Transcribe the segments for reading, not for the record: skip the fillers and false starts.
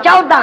14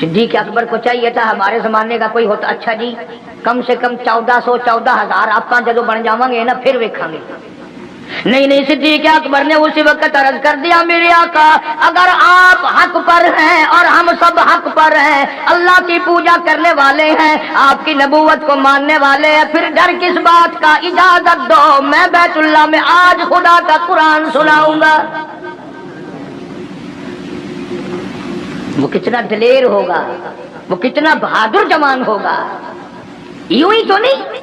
صدیق اکبر کو چاہیے تھا ہمارے زمانے کا کوئی ہوتا اچھا جی کم سے کم 1400 آپ جدو بن جاؤں گے نا پھر ویکھاں گے. نہیں صدیق اکبر نے اسی وقت عرض کر دیا میرے آقا اگر آپ حق پر ہیں اور ہم سب حق پر ہیں اللہ کی پوجا کرنے والے ہیں آپ کی نبوت کو ماننے والے ہیں پھر ڈر کس بات کا اجازت دو میں بیت اللہ میں آج خدا کا قرآن سناؤں گا. وہ کتنا دلیر ہوگا وہ کتنا بہادر جوان ہوگا. یوں ہی تو نہیں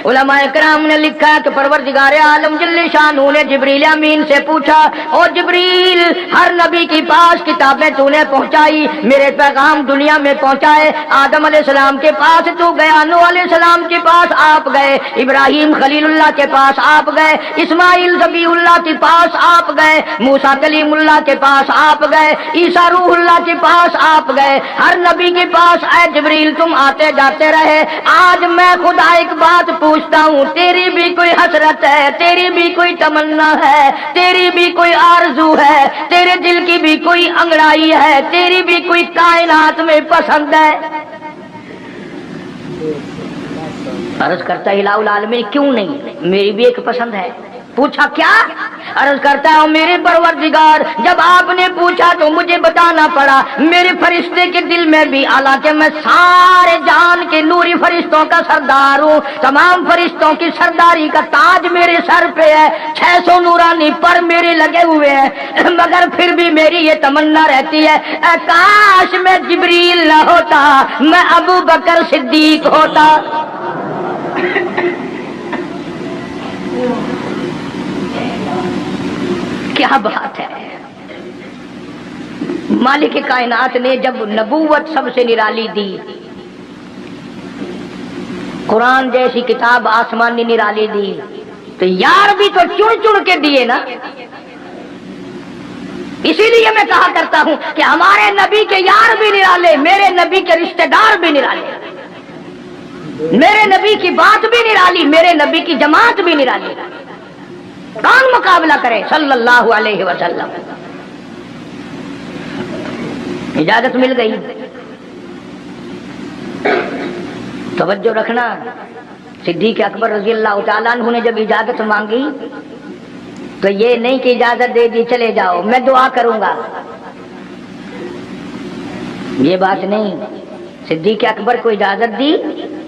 علماء کرام نے لکھا کہ پروردگار عالم جل شانہ نے جبریل امین سے پوچھا او جبریل ہر نبی کے پاس کتابیں تو نے پہنچائی میرے پیغام دنیا میں پہنچائے آدم علیہ السلام کے پاس تو گیا نوح علیہ السلام کے پاس آپ گئے ابراہیم خلیل اللہ کے پاس آپ گئے اسماعیل ذبیح اللہ کے پاس آپ گئے موسیٰ کلیم اللہ کے پاس آپ گئے عیسیٰ روح اللہ کے پاس آپ گئے ہر نبی کے پاس اے جبریل تم آتے جاتے رہے. آج میں خدا ایک بات پوچھتا ہوں تیری بھی کوئی حسرت ہے تیری بھی کوئی تمنا ہے تیری بھی کوئی آرزو ہے تیرے دل کی بھی کوئی انگڑائی ہے تیری بھی کوئی کائنات میں پسند ہے. عرض کرتا ہے الہ العالمین کیوں نہیں میری بھی ایک پسند ہے. پوچھا کیا؟ عرض کرتا ہے میرے پروردگار جب آپ نے پوچھا تو مجھے بتانا پڑا میرے فرشتے کے دل میں بھی حالانکہ میں سارے جان کے نوری فرشتوں کا سردار ہوں تمام فرشتوں کی سرداری کا تاج میرے سر پہ ہے 600 نورانی پر میرے لگے ہوئے ہیں مگر پھر بھی میری یہ تمنا رہتی ہے اے کاش میں جبریل نہ ہوتا میں ابو بکر صدیق ہوتا. کیا بات ہے. مالک کائنات نے جب نبوت سب سے نرالی دی قرآن جیسی کتاب آسمان نے نرالی دی تو یار بھی تو چن چن کے دیے نا. اسی لیے میں کہا کرتا ہوں کہ ہمارے نبی کے یار بھی نرالے میرے نبی کے رشتہ دار بھی نرالے میرے نبی کی بات بھی نرالی میرے نبی کی جماعت بھی نرالی. کون مقابلہ کرے صلی اللہ علیہ وسلم. اجازت مل گئی. توجہ رکھنا صدیق اکبر رضی اللہ تعالیٰ عنہ نے جب اجازت مانگی تو یہ نہیں کہ اجازت دے دی چلے جاؤ میں دعا کروں گا یہ بات نہیں. صدیق اکبر کو اجازت دی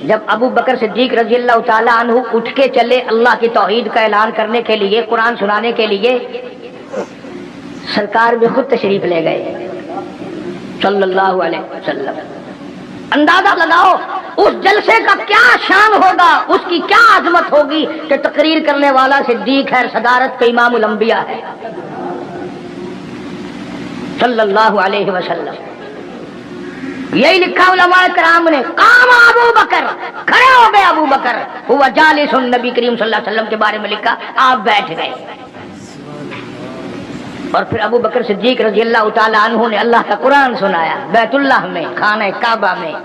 جب ابو بکر صدیق رضی اللہ تعالیٰ عنہ اٹھ کے چلے اللہ کی توحید کا اعلان کرنے کے لیے قرآن سنانے کے لیے سرکار بھی خود تشریف لے گئے صلی اللہ علیہ وسلم. اندازہ لگاؤ اس جلسے کا کیا شان ہوگا اس کی کیا عظمت ہوگی کہ تقریر کرنے والا صدیق ہے صدارت کا امام الانبیاء ہے صلی اللہ علیہ وسلم. یہی لکھا علماء کرام نے قام ابو بکر کھڑے ہو گئے ابو بکر ہوا جالس نبی کریم صلی اللہ علیہ وسلم کے بارے میں لکھا آپ بیٹھ گئے. اور پھر ابو بکر صدیق رضی اللہ تعالیٰ عنہ نے اللہ کا قرآن سنایا بیت اللہ میں خانہ کعبہ میں.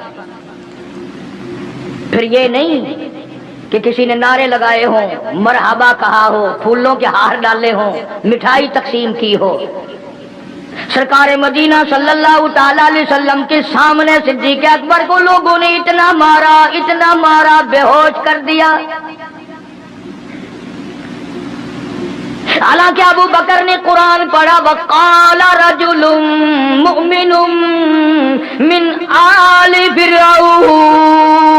پھر یہ نہیں کہ کسی نے نعرے لگائے ہوں مرحبا کہا ہو پھولوں کے ہار ڈالے ہوں مٹھائی تقسیم کی ہو. سرکار مدینہ صلی اللہ تعالی علیہ وسلم کے سامنے صدیق اکبر کو لوگوں نے اتنا مارا بے ہوش کر دیا. حالانکہ ابو بکر نے قرآن پڑھا وقال رجل مؤمن من آل فرعون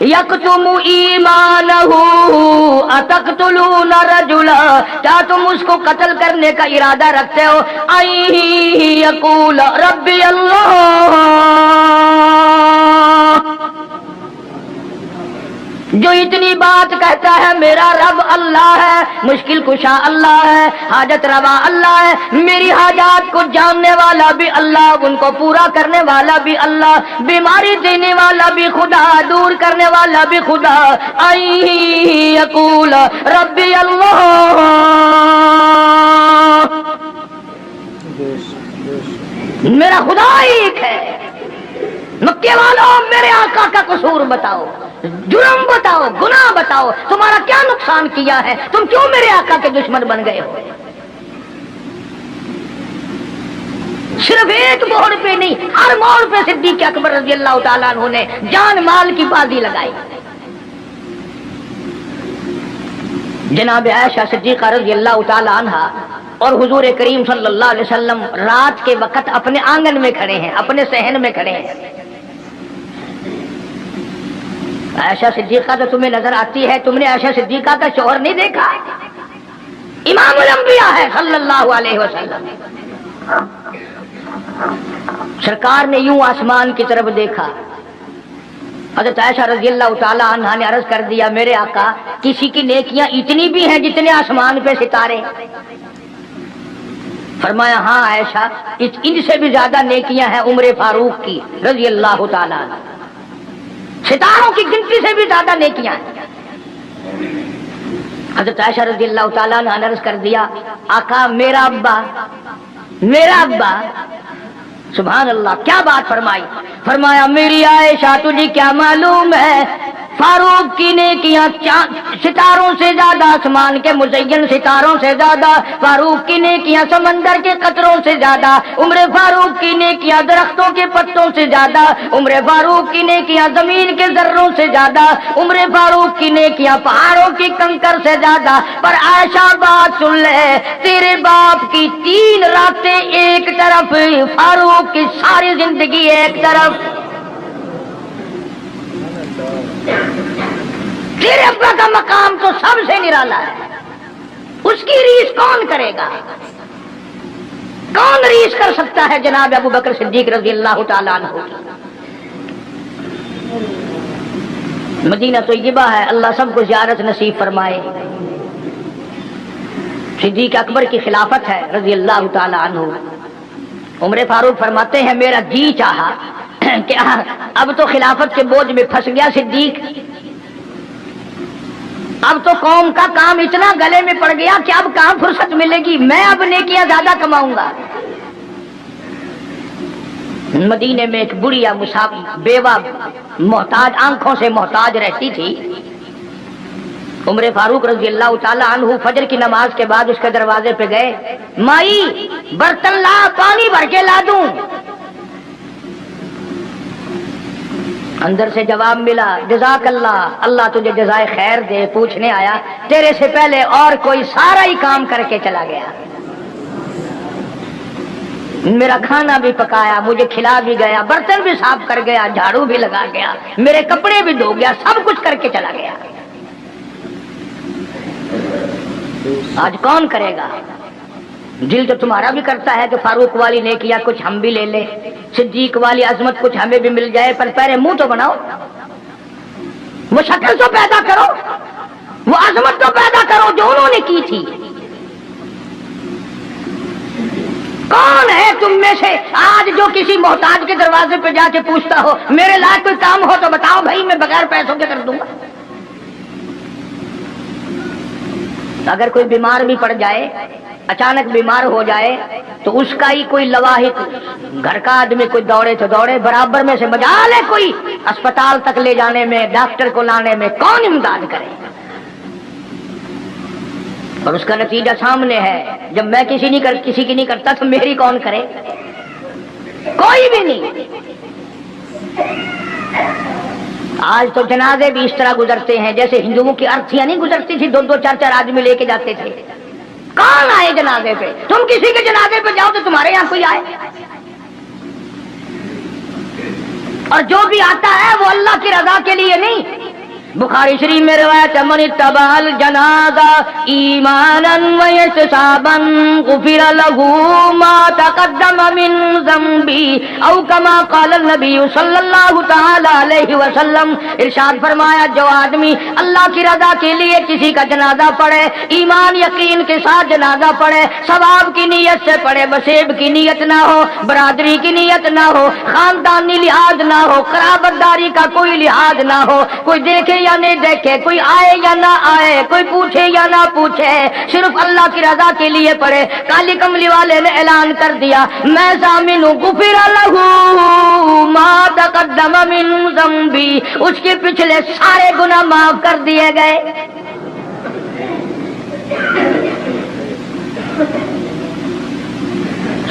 یکتم ایمانہ اتقتلون رجلا کیا تم اس کو قتل کرنے کا ارادہ رکھتے ہو ان یقول ربی اللہ جو اتنی بات کہتا ہے میرا رب اللہ ہے مشکل کشا اللہ ہے حاجت روا اللہ ہے میری حاجات کو جاننے والا بھی اللہ ان کو پورا کرنے والا بھی اللہ بیماری دینے والا بھی خدا دور کرنے والا بھی خدا یقول ربی اللہ میرا خدا ایک ہے. مکے والوں میرے آقا کا قصور بتاؤ جرم بتاؤ گناہ بتاؤ تمہارا کیا نقصان کیا ہے تم کیوں میرے آقا کے دشمن بن گئے ہو. صرف ایک موڑ پہ نہیں، ہر موڑ پہ صدیق اکبر رضی اللہ تعالیٰ عنہ نے جان مال کی بازی لگائی۔ جناب عائشہ صدیقہ رضی اللہ تعالیٰ عنہ اور حضور کریم صلی اللہ علیہ وسلم رات کے وقت اپنے آنگن میں کھڑے ہیں، اپنے صحن میں کھڑے ہیں۔ عائشہ صدیقہ تو تمہیں نظر آتی ہے، تم نے عائشہ صدیقہ کا شوہر نہیں دیکھا؟ امام الانبیاء ہے صلی اللہ علیہ وسلم۔ سرکار نے یوں آسمان کی طرف دیکھا، حضرت عائشہ رضی اللہ تعالیٰ عنہا نے عرض کر دیا میرے آقا کسی کی نیکیاں اتنی بھی ہیں جتنے آسمان پہ ستارے؟ فرمایا ہاں عائشہ، ان سے بھی زیادہ نیکیاں ہیں عمر فاروق کی رضی اللہ تعالیٰ عنہ، ستاروں کی گنتی سے بھی زیادہ نیکیاں ہیں۔ حضرت عائشہ رضی اللہ تعالیٰ عنہ نے عرض کر دیا آقا میرا ابا، سبحان اللہ کیا بات فرمائی، فرمایا میری عائشہ تجھے کیا معلوم ہے فاروق کی نیکیاں ستاروں سے زیادہ، آسمان کے مزین ستاروں سے زیادہ، فاروق کی نیکیاں سمندر کے قطروں سے زیادہ، عمر فاروق کی نیکیاں درختوں کے پتوں سے زیادہ، عمر فاروق کی نیکیاں زمین کے ذروں سے زیادہ، عمر فاروق کی نیکیاں پہاڑوں کی کنکر سے زیادہ۔ پر عائشہ بات سن لے، تیرے باپ کی 3 راتیں ایک طرف، فاروق کی ساری زندگی ایک طرف۔ تیرے ابا کا مقام تو سب سے نرالا ہے، اس کی ریس کون کرے گا؟ کون ریس کر سکتا ہے جناب ابو بکر صدیق رضی اللہ تعالیٰ عنہ؟ مدینہ طیبہ ہے، اللہ سب کو زیارت نصیب فرمائے۔ صدیق اکبر کی خلافت ہے رضی اللہ تعالیٰ عنہ۔ عمر فاروق فرماتے ہیں میرا جی چاہا کہ اب تو خلافت کے بوجھ میں پھنس گیا صدیق، اب تو قوم کا کام اتنا گلے میں پڑ گیا کہ اب کہاں فرصت ملے گی، میں اب نیکیاں زیادہ کماؤں گا۔ مدینے میں ایک بڑھیا بیوہ محتاج، آنکھوں سے محتاج رہتی تھی۔ عمر فاروق رضی اللہ تعالیٰ عنہ فجر کی نماز کے بعد اس کے دروازے پہ گئے، مائی برتن لا، پانی بھر کے لا دوں؟ اندر سے جواب ملا جزاک اللہ، اللہ تجھے جزائے خیر دے، پوچھنے آیا تیرے سے پہلے اور کوئی سارا ہی کام کر کے چلا گیا، میرا کھانا بھی پکایا، مجھے کھلا بھی گیا، برتن بھی صاف کر گیا، جھاڑو بھی لگا گیا، میرے کپڑے بھی دھو گیا، سب کچھ کر کے چلا گیا۔ آج کون کرے گا؟ دل تو تمہارا بھی کرتا ہے کہ فاروق والی نیکیاں کچھ ہم بھی لے لیں، صدیق والی عظمت کچھ ہمیں بھی مل جائے، پر پہلے منہ تو بناؤ، وہ شکل تو پیدا کرو، وہ عظمت تو پیدا کرو جو انہوں نے کی تھی۔ کون ہے تم میں سے آج جو کسی محتاج کے دروازے پہ جا کے پوچھتا ہو میرے لائق کوئی کام ہو تو بتاؤ بھائی، میں بغیر پیسوں کے کر دوں گا؟ اگر کوئی بیمار بھی پڑ جائے، اچانک بیمار ہو جائے تو اس کا ہی کوئی لواحق، گھر کا آدمی کوئی دوڑے تو دوڑے، برابر میں سے مجال ہے کوئی اسپتال تک لے جانے میں، ڈاکٹر کو لانے میں، کون امداد کرے؟ اور اس کا نتیجہ سامنے ہے، جب میں کسی کی نہیں کرتا تو میری کون کرے؟ کوئی بھی نہیں۔ آج تو جنازے بھی اس طرح گزرتے ہیں جیسے ہندوؤں کی ارتھیاں نہیں گزرتی تھی، 2 4 آدمی لے کے جاتے تھے۔ کون آئے جنازے پہ؟ تم کسی کے جنازے پہ جاؤ تو تمہارے یہاں کوئی آئے، اور جو بھی آتا ہے وہ اللہ کی رضا کے لیے نہیں۔ بخاری شریف میں روایت ہے من اتبع الجنازہ ایمانا واحتسابا غفر له ما تقدم من ذنبه او كما قال النبی صلی اللہ تعالی علیہ وسلم۔ ارشاد فرمایا جو آدمی اللہ کی رضا کے لیے کسی کا جنازہ پڑھے، ایمان یقین کے ساتھ جنازہ پڑھے، ثواب کی نیت سے پڑھے، وسیب کی نیت نہ ہو، برادری کی نیت نہ ہو، خاندانی لحاظ نہ ہو، قرابت داری کا کوئی لحاظ نہ ہو، کوئی دیکھے یا نہیں دیکھے، کوئی آئے یا نہ آئے، کوئی پوچھے یا نہ پوچھے، صرف اللہ کی رضا کے لیے پڑھے۔ کالی کملی والے نے اعلان کر دیا میں ضامن ہوں، غفر لہ ما تقدم من ذنبی، اس کے پچھلے سارے گناہ معاف کر دیے گئے۔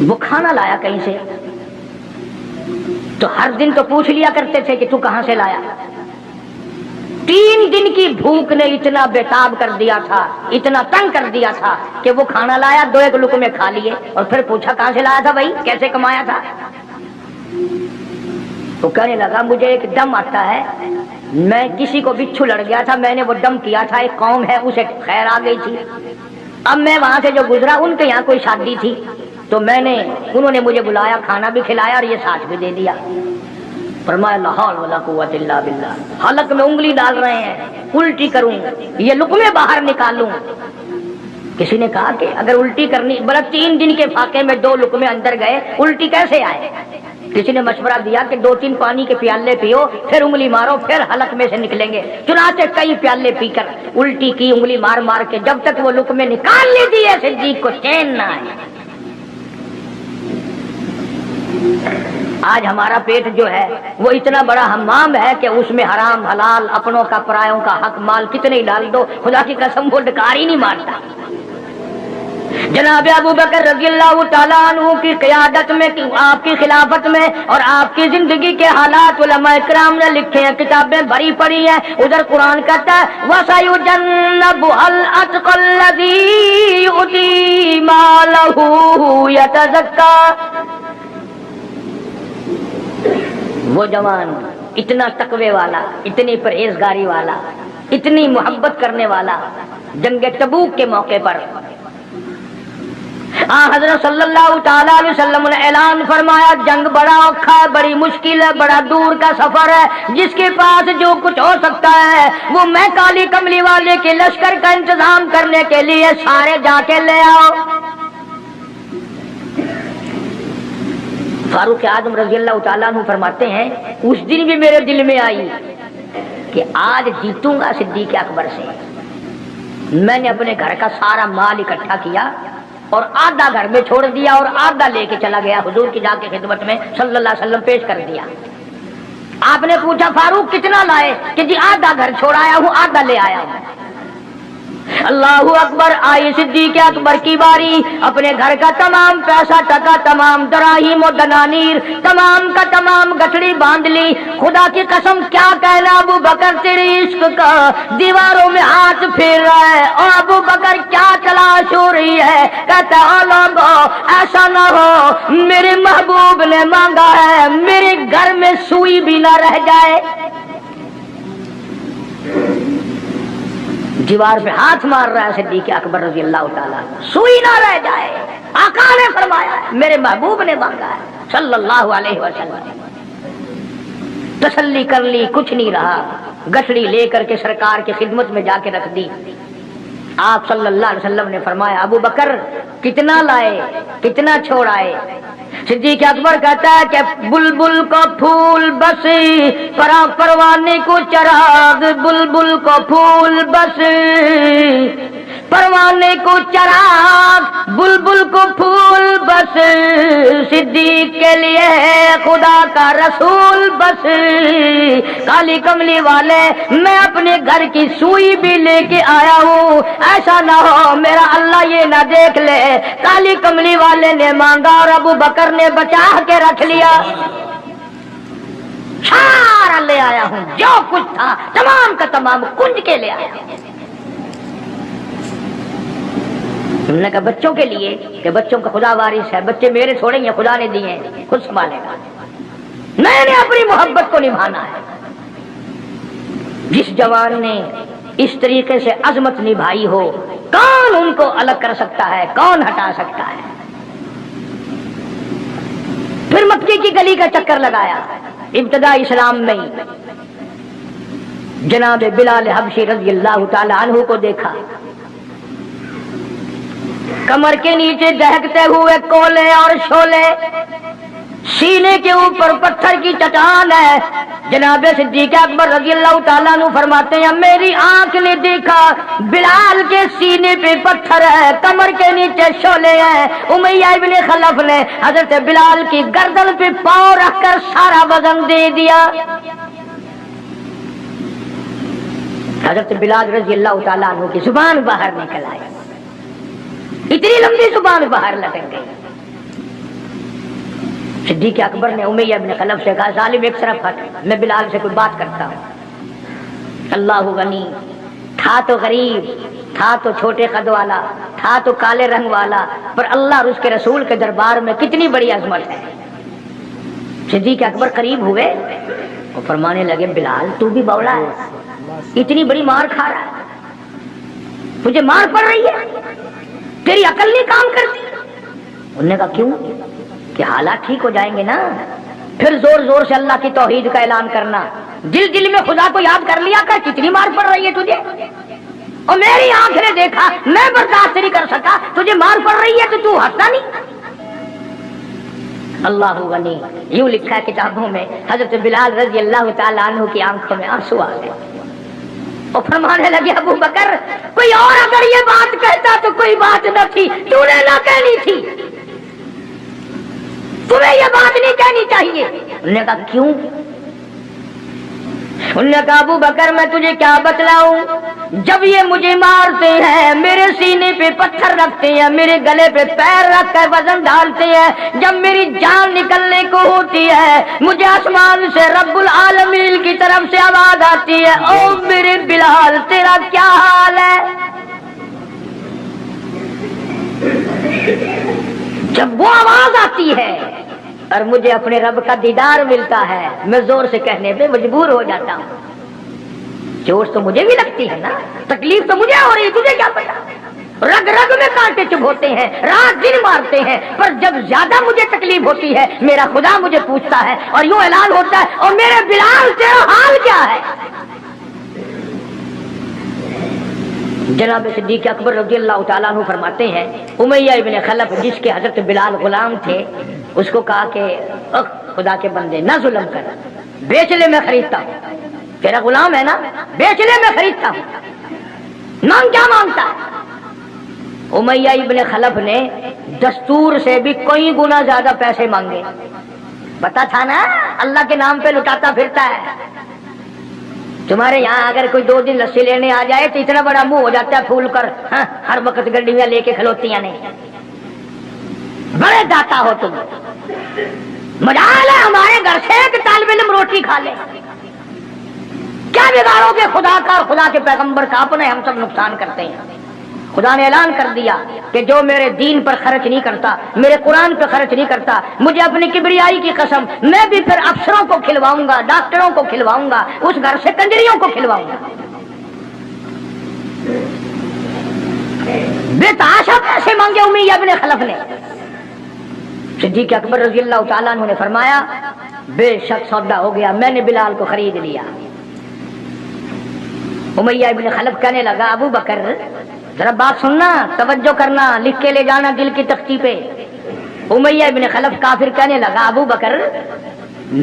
وہ کھانا لایا کہیں سے، تو ہر دن تو پوچھ لیا کرتے تھے کہ تو کہاں سے لایا۔ 3 دن کی بھوک نے اتنا بےتاب کر دیا تھا، اتنا تنگ کر دیا تھا کہ وہ کھانا لایا، 2 لقمے کھا لیے اور پھر پوچھا کہاں سے لایا تھا بھائی، کیسے کمایا تھا؟ تو کہنے لگا مجھے ایک دم آتا ہے، میں کسی کو بچھو لڑ گیا تھا، میں نے وہ دم کیا تھا، ایک قوم ہے اسے خیر آ گئی تھی، اب میں وہاں سے جو گزرا ان کے یہاں کوئی شادی تھی تو انہوں نے مجھے بلایا، کھانا بھی کھلایا اور یہ ساتھ بھی دے دیا۔ فرمایا لا حول ولا قوت الا باللہ، حلق میں انگلی ڈال رہے ہیں، الٹی کروں، یہ لقمے باہر نکالوں۔ کسی نے کہا کہ اگر الٹی کرنی، بڑا 3 دن کے فاقے میں 2 لقمے اندر گئے، الٹی کیسے آئے؟ کسی نے مشورہ دیا کہ 2-3 پانی کے پیالے پیو، پھر انگلی مارو، پھر حلق میں سے نکلیں گے۔ چنانچہ کئی پیالے پی کر الٹی کی، انگلی مار مار کے، جب تک وہ لقمے نکال لی دیے صدیق کو چین نہ آئے۔ آج ہمارا پیٹ جو ہے وہ اتنا بڑا حمام ہے کہ اس میں حرام حلال، اپنوں کا پرایوں کا حق مال کتنے ہی ڈال دو، خدا کی قسم وہ ڈکار ہی نہیں مارتا۔ جناب ابو بکر رضی اللہ تعالیٰ عنہ کی قیادت میں، آپ کی خلافت میں اور آپ کی زندگی کے حالات علماء کرام نے لکھے ہیں، کتابیں بھری پڑی ہیں۔ ادھر قرآن کہتا ہے وَسَيُجَنَّبُهَا الْأَتْقَى الَّذِي يُؤْتِي مَالَهُ يَتَزَكَّىٰ، وہ جوان اتنا تقوی والا، اتنی پرہیزگاری والا، اتنی محبت کرنے والا، جنگ تبوک کے موقع پر حضرت صلی اللہ تعالی علیہ وسلم نے اعلان فرمایا جنگ بڑا اوکھا ہے، بڑی مشکل ہے، بڑا دور کا سفر ہے، جس کے پاس جو کچھ ہو سکتا ہے وہ میں کالی کملی والے کے لشکر کا انتظام کرنے کے لیے سارے جا کے لے آؤ۔ فاروق اعظم رضی اللہ تعالیٰ عنہ فرماتے ہیں اس دن بھی میرے دل میں آئی کہ آج جیتوں گا صدیق اکبر سے۔ میں نے اپنے گھر کا سارا مال اکٹھا کیا اور آدھا گھر میں چھوڑ دیا اور آدھا لے کے چلا گیا، حضور کی جا کے خدمت میں صلی اللہ علیہ وسلم پیش کر دیا۔ آپ نے پوچھا فاروق کتنا لائے؟ کہ جی آدھا گھر چھوڑایا ہوں، آدھا لے آیا ہوں۔ اللہ اکبر، آئی صدیق اکبر کی باری، اپنے گھر کا تمام پیسہ ٹکا، تمام دراہیم و دنانیر، تمام کا تمام گٹھڑی باندھ لی۔ خدا کی قسم کیا کہنا ابو بکر تیری عشق کا، دیواروں میں ہاتھ پھیر رہا ہے، اور ابو بکر کیا تلاش ہو رہی ہے، کہتا ہے لوگو ایسا نہ ہو میرے محبوب نے مانگا ہے میرے گھر میں سوئی بھی نہ رہ جائے۔ دیوار پہ ہاتھ مار رہا ہے صدیق اکبر رضی اللہ تعالیٰ، سوئی نہ رہ جائے، آقا نے فرمایا ہے، میرے محبوب نے مانگا ہے صلی اللہ علیہ وسلم۔ تسلی کر لی، کچھ نہیں رہا، گٹھڑی لے کر کے سرکار کی خدمت میں جا کے رکھ دی۔ آپ صلی اللہ علیہ وسلم نے فرمایا ابو بکر کتنا لائے، کتنا چھوڑائے؟ صدیق اکبر کہتا ہے کہ بلبل کو پھول بس پروانے کو چراغ، بلبل کو پھول بس پروانے کو چراغ، بلبل کو پھول بس صدیق کے لیے خدا کا رسول بس۔ کالی کملی والے میں اپنے گھر کی سوئی بھی لے کے آیا ہوں، ایسا نہ ہو میرا اللہ یہ نہ دیکھ لے کالی کملی والے نے مانگا اور ابو بکر نے بچا کے رکھ لیا۔ سارا لے آیا ہوں، جو کچھ تھا تمام کا تمام کنج کے لے آیا ہوں۔ انہوں نے کہا بچوں کے لیے کہ بچوں کا خدا وارث ہے، بچے میرے تھوڑے ہیں، خدا نے دیے ہیں، خود سنبھالے گا، میں نے اپنی محبت کو نبھانا ہے۔ جس جوان نے اس طریقے سے عظمت نبھائی ہو، کون ان کو الگ کر سکتا ہے، کون ہٹا سکتا ہے؟ پھر مکے کی گلی کا چکر لگایا، ابتدا اسلام میں جناب بلال حبشی رضی اللہ تعالی عنہ کو دیکھا، کمر کے نیچے دہکتے ہوئے کولے اور شولے، سینے کے اوپر پتھر کی چٹان ہے۔ جناب صدیق اکبر رضی اللہ تعالیٰ عنہ فرماتے ہیں میری آنکھ نے دیکھا بلال کے سینے پہ پتھر ہے، کمر کے نیچے شولے ہیں۔ امیہ ابن خلف نے حضرت بلال کی گردن پہ پاؤں رکھ کر سارا وزن دے دیا۔ حضرت بلال رضی اللہ تعالیٰ عنہ کی زبان باہر نکل آئی، اتنی لمبی زبان باہر لٹک گئی۔ صدیق اکبر نے امیہ ابن خلف سے کہا ظالم ایک طرف ہٹ، میں بلال سے کوئی بات کرتا ہوں۔ اللہ غنی، تھا تو غریب، تھا تو چھوٹے قد والا، تھا تو کالے رنگ والا، پر اللہ اور اس کے رسول کے دربار میں کتنی بڑی عظمت ہے۔ صدیق اکبر قریب ہوئے اور فرمانے لگے بلال تو بھی بولا ہے، اتنی بڑی مار کھا رہا ہے، تجھے مار پڑ رہی ہے، تیری عقل نہیں کام کرتی؟ انہوں نے کہا کیوں؟ کہ حالات ٹھیک ہو جائیں گے نا، پھر زور زور سے اللہ کی توحید کا اعلان کرنا، دل دل میں خدا کو یاد کر لیا کر، کتنی مار پڑ رہی ہے تجھے، اور میری آنکھ نے دیکھا، میں برداشت نہیں کر سکا، تجھے مار پڑ رہی ہے تو ہنستا نہیں؟ اللہ غنی، یوں لکھا ہے کتابوں میں حضرت بلال رضی اللہ تعالیٰ عنہ کی آنکھوں میں آنسو آ گئے اور فرمانے لگے ابو بکر کوئی اور اگر یہ بات کہتا تو کوئی بات نہ تھی، تو نے نہ کہنی تھی، تمہیں یہ بات نہیں کہنی چاہیے۔ انہوں نے کہا کیوں؟ انہوں نے کہا ابو بکر میں تجھے کیا بتلاؤں، جب یہ مجھے مارتے ہیں میرے سینے پہ پتھر رکھتے ہیں، میرے گلے پہ پیر رکھ کر وزن ڈالتے ہیں، جب میری جان نکلنے کو ہوتی ہے مجھے آسمان سے رب العالمین کی طرف سے آواز آتی ہے او میرے بلال تیرا کیا حال ہے؟ جب وہ آواز آتی ہے اور مجھے اپنے رب کا دیدار ملتا ہے میں زور سے کہنے پہ مجبور ہو جاتا ہوں۔ چوٹ تو مجھے بھی لگتی ہے نا، تکلیف تو مجھے ہو رہی ہے، تجھے کیا پتا؟ رگ رگ میں کانٹے چبھوتے ہیں، رات دن مارتے ہیں، پر جب زیادہ مجھے تکلیف ہوتی ہے میرا خدا مجھے پوچھتا ہے اور یوں اعلان ہوتا ہے اور میرے بلال تیرا حال کیا ہے؟ جناب صدیق اکبر رضی اللہ تعالیٰ عنہ فرماتے ہیں امیہ ابن خلف جس کے حضرت بلال غلام تھے اس کو کہا کہ خدا کے بندے نہ ظلم کر، بیچ لے میں خریدتا ہوں، تیرا غلام ہے نا، بیچ لے میں خریدتا ہوں، مانگ کیا مانگتا ہے؟ امیہ ابن خلف نے دستور سے بھی کئی گنا زیادہ پیسے مانگے، پتا تھا نا اللہ کے نام پہ لٹاتا پھرتا ہے۔ تمہارے یہاں اگر کوئی 2 دن لسی لینے آ جائے تو اتنا بڑا منہ ہو جاتا ہے پھول کر، ہر وقت گڈیاں لے کے کھلوتیاں نہیں، بڑے داتا ہو تم، مجال ہے ہمارے گھر سے ایک طالب علم روٹی کھا لے، کیا بگاڑو گے خدا کا اور خدا کے پیغمبر کا؟ اپنے ہم سب نقصان کرتے ہیں۔ خدا نے اعلان کر دیا کہ جو میرے دین پر خرچ نہیں کرتا، میرے قرآن پر خرچ نہیں کرتا، مجھے اپنی کبریائی کی قسم میں بھی پھر افسروں کو کھلواؤں گا، ڈاکٹروں کو کھلواؤں گا، اس گھر سے کنجریوں کو کھلواؤں گا۔ بے تحاشا پیسے مانگے امیہ ابن خلف نے۔ صدیق اکبر رضی اللہ تعالیٰ عنہ نے فرمایا بے شک سودا ہو گیا، میں نے بلال کو خرید لیا۔ امیہ ابن خلف کہنے لگا ابو بکر ذرا بات سننا، توجہ کرنا، لکھ کے لے جانا دل کی تختی پہ۔ امیہ ابن خلف کافر کہنے لگا ابو بکر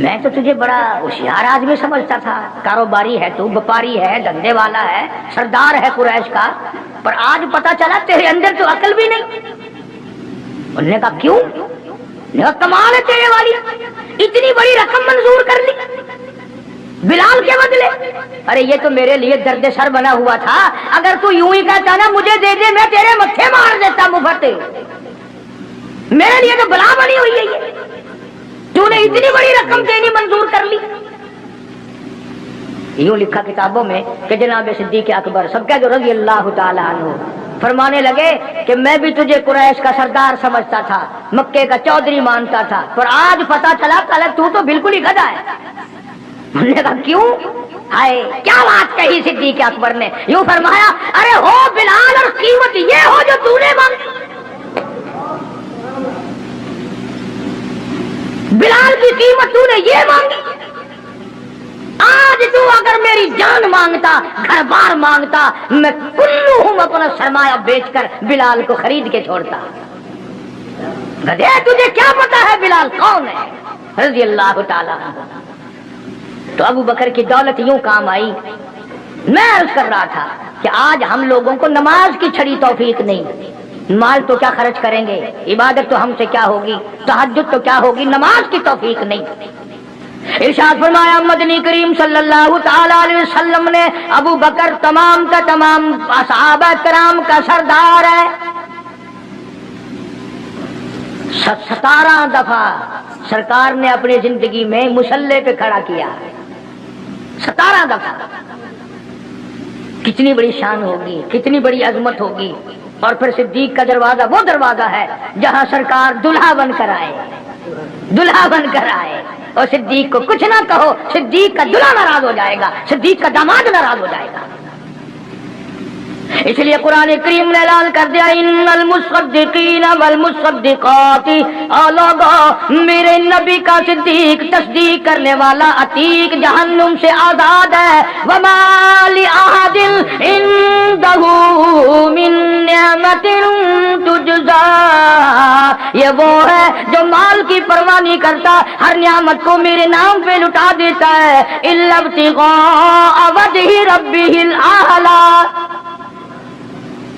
میں تو تجھے بڑا ہوشیار آدمی سمجھتا تھا، کاروباری ہے تو، وپاری ہے، دھندے والا ہے، سردار ہے قریش کا، پر آج پتا چلا تیرے اندر تو عقل بھی نہیں۔ انہوں نے کہا کیوں؟ کمال ہے تیرے والی، اتنی بڑی رقم منظور کر لی بلال کے بدلے؟ ارے یہ تو میرے لیے درد سر بنا ہوا تھا، اگر تو یوں ہی کہتا نا مجھے دے دے میں تیرے متھے مار دیتا مفت، میرے لیے تو بلا بنی ہوئی ہے یہ، تو نے اتنی بڑی رقم دینی منظور کر لی۔ یوں لکھا کتابوں میں کہ جناب صدیق اکبر سب کہہ دو رضی اللہ تعالیٰ عنہ فرمانے لگے کہ میں بھی تجھے قریش کا سردار سمجھتا تھا، مکے کا چودھری مانتا تھا، پر آج پتا چلا تو بالکل ہی گدھا ہے۔ ہم نے کہا کیوں؟ ہائے کیا بات کہی صدیق اکبر نے، یوں فرمایا ارے ہو بلال اور قیمت یہ ہو جو تو نے مانگی، بلال کی قیمت تو نے یہ مانگی، آج تو اگر میری جان مانگتا، گھر بار مانگتا، میں کلہم اپنا سرمایہ بیچ کر بلال کو خرید کے چھوڑتا۔ گدھے تجھے کیا پتا ہے بلال کون ہے؟ رضی اللہ تعالیٰ عنہ۔ تو ابو بکر کی دولت یوں کام آئی۔ میں عرض کر رہا تھا کہ آج ہم لوگوں کو نماز کی چھڑی توفیق نہیں، مال تو کیا خرچ کریں گے، عبادت تو ہم سے کیا ہوگی، تہجد تو کیا ہوگی، نماز کی توفیق نہیں۔ ارشاد فرمایا مدنی کریم صلی اللہ تعالی علیہ وسلم نے ابو بکر تمام کا تمام صحابہ کرام کا سردار ہے، 17 دفعہ سرکار نے اپنی زندگی میں مصلے پہ کھڑا کیا 17 دفعہ. کتنی بڑی شان ہوگی، کتنی بڑی عظمت ہوگی. اور پھر صدیق کا دروازہ وہ دروازہ ہے جہاں سرکار دلہا بن کر آئے، دلہا بن کر آئے. اور صدیق کو کچھ نہ کہو، صدیق کا دلہا ناراض ہو جائے گا، صدیق کا داماد ناراض ہو جائے گا. اس لیے قرآن کریم نے اعلان کر دیا ان المصدقین والمصدقات، میرے نبی کا صدیق تصدیق کرنے والا عتیق جہنم سے آزاد ہے. وما لأحد عنده من نعمت تجزا، یہ وہ ہے جو مال کی پرواہ نہیں کرتا، ہر نعمت کو میرے نام پہ لٹا دیتا ہے. الا ابتغاء وجہ ربہ الاعلی،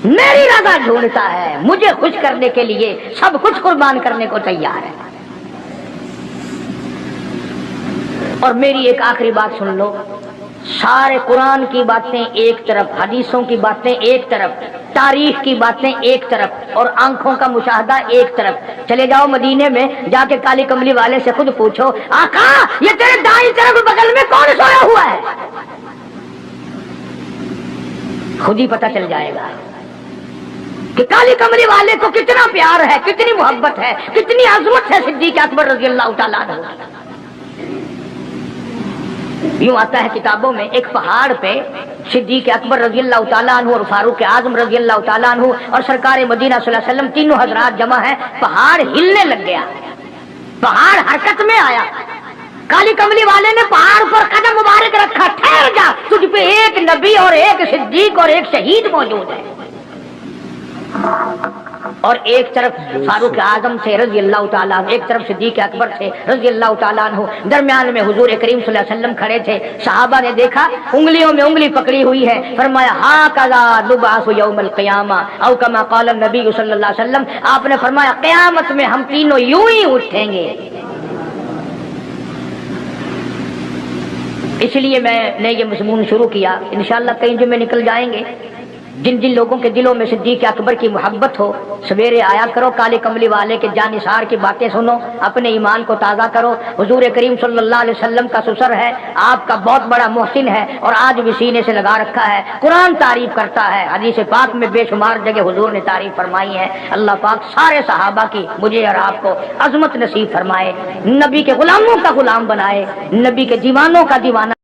میری رضا ڈھونڈتا ہے، مجھے خوش کرنے کے لیے سب کچھ قربان کرنے کو تیار ہے. اور میری ایک آخری بات سن لو، سارے قرآن کی باتیں ایک طرف، حدیثوں کی باتیں ایک طرف، تاریخ کی باتیں ایک طرف، اور آنکھوں کا مشاہدہ ایک طرف. چلے جاؤ مدینے میں، جا کے کالی کملی والے سے خود پوچھو آقا یہ تیرے دائیں طرف بغل میں کون سویا ہوا ہے، خود ہی پتہ چل جائے گا کہ کالی کمری والے کو کتنا پیار ہے، کتنی محبت ہے، کتنی عظمت ہے صدیق اکبر رضی اللہ تعالیٰ عنہ. یوں آتا ہے کتابوں میں، ایک پہاڑ پہ صدیق اکبر رضی اللہ تعالیٰ عنہ اور فاروق اعظم رضی اللہ تعالیٰ عنہ اور سرکار مدینہ صلی اللہ علیہ وسلم تینوں حضرات جمع ہیں. پہاڑ ہلنے لگ گیا، پہاڑ حرکت میں آیا. کالی کملی والے نے پہاڑ پر قدم مبارک رکھا، ٹھہر جا، تجھ پہ ایک نبی اور ایک صدیق اور ایک شہید موجود ہے. اور ایک طرف فاروق اعظم سے رضی اللہ تعالیٰ عنہ، ایک طرف صدیق اکبر سے رضی اللہ تعالیٰ عنہ، درمیان میں حضور کریم صلی اللہ علیہ وسلم کھڑے تھے. صحابہ نے دیکھا انگلیوں میں انگلی پکڑی ہوئی ہے، فرمایا ھاکذا نبعث یوم القیامہ او کما قال النبی صلی اللہ علیہ وسلم، آپ نے فرمایا قیامت میں ہم تینوں یوں ہی اٹھیں گے. اس لیے میں نے یہ مضمون شروع کیا. انشاءاللہ کئی جمعے نکل جائیں گے. جن جن لوگوں کے دلوں میں صدیق اکبر کی محبت ہو، سویرے آیا کرو، کالے کملی والے کے جانثار کی باتیں سنو، اپنے ایمان کو تازہ کرو. حضور کریم صلی اللہ علیہ وسلم کا سسر ہے، آپ کا بہت بڑا محسن ہے، اور آج بھی سینے سے لگا رکھا ہے. قرآن تعریف کرتا ہے، حدیث پاک میں بے شمار جگہ حضور نے تعریف فرمائی ہے. اللہ پاک سارے صحابہ کی مجھے اور آپ کو عظمت نصیب فرمائے، نبی کے غلاموں کا غلام بنائے، نبی کے دیوانوں کا دیوانہ